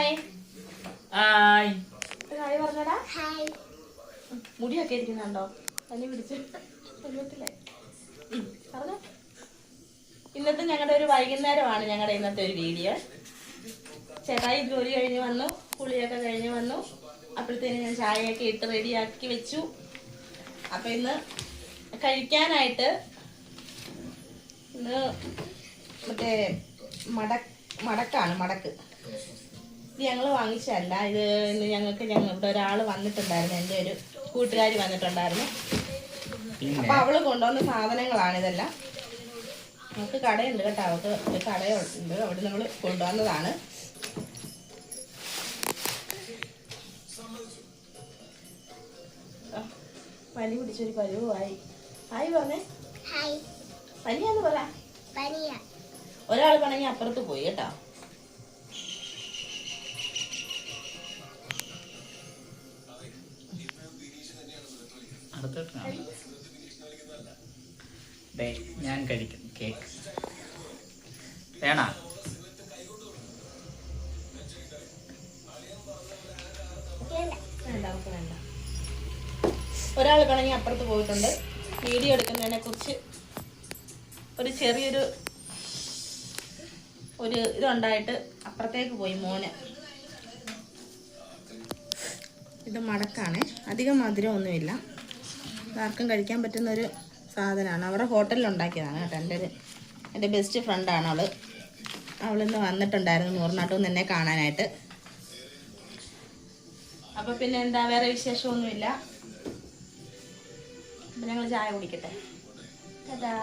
Hi hi hi പറഞ്ഞടാ. Hi. മുടിയൊക്കെ ഇരിക്കുന്നുണ്ടോ? പനി പിടിച്ച് പറഞ്ഞോ. ഇന്നത്തെ ഞങ്ങളുടെ ഒരു വൈകുന്നേരമാണ് ഞങ്ങളുടെ ഇന്നത്തെ ഒരു വീഡിയോ. ചേട്ടായി ജോലി കഴിഞ്ഞ് വന്നു, കുളിയൊക്കെ കഴിഞ്ഞ് വന്നു. അപ്പോഴത്തേന് ഞാൻ ചായയൊക്കെ ഇട്ട് റെഡിയാക്കി വെച്ചു. അപ്പൊ ഇന്ന് കഴിക്കാനായിട്ട് ഇന്ന് മറ്റേ മടക്കാണ്. മടക്ക് ഇത് ഞങ്ങൾ വാങ്ങിച്ചതല്ല. ഇത് ഇന്ന് ഇവിടെ ഒരാൾ വന്നിട്ടുണ്ടായിരുന്നു, എൻ്റെ ഒരു കൂട്ടുകാരി വന്നിട്ടുണ്ടായിരുന്നു. അപ്പൊ അവള് കൊണ്ടുവന്ന സാധനങ്ങളാണ് ഇതെല്ലാം. നമുക്ക് കടയുണ്ട് കേട്ടോ, അവൾക്ക് ഒരു കടയുണ്ട്, അവിടെ നമ്മൾ കൊണ്ടുവന്നതാണ്. പനി പിടിച്ചൊരു പരുവായി. ഹായ് പറഞ്ഞേ. ഹായ്. പനിയാന്ന് പറ. ഒരാൾ പണങ്ങി അപ്പുറത്ത് പോയി കേട്ടോ. ഞാൻ കഴിക്കും കേക്ക്. വേണ വേണ്ട. ഒരാൾ പണങ്ങി അപ്പുറത്ത് പോയിട്ടുണ്ട്. വീഡിയോ എടുക്കുന്നതിനെ കുറിച്ച് ഒരു ചെറിയൊരു ഇതുണ്ടായിട്ട് അപ്പുറത്തേക്ക് പോയി മോന്. ഇത് മടക്കാണ്, അധികം മധുരമൊന്നുമില്ല. ആർക്കും കഴിക്കാൻ പറ്റുന്നൊരു സാധനമാണ്. അവിടെ ഹോട്ടലിൽ ഉണ്ടാക്കിയതാണ് കേട്ടോ. എൻ്റെ ബെസ്റ്റ് ഫ്രണ്ടാണ് അവളിന്ന് വന്നിട്ടുണ്ടായിരുന്നു നൂറിനാട്ടിൽ നിന്ന് എന്നെ കാണാനായിട്ട്. അപ്പം പിന്നെ എന്താ, വേറെ വിശേഷമൊന്നുമില്ല. അപ്പം ഞങ്ങൾ ചായ കുടിക്കട്ടെ. ടാറ്റാ.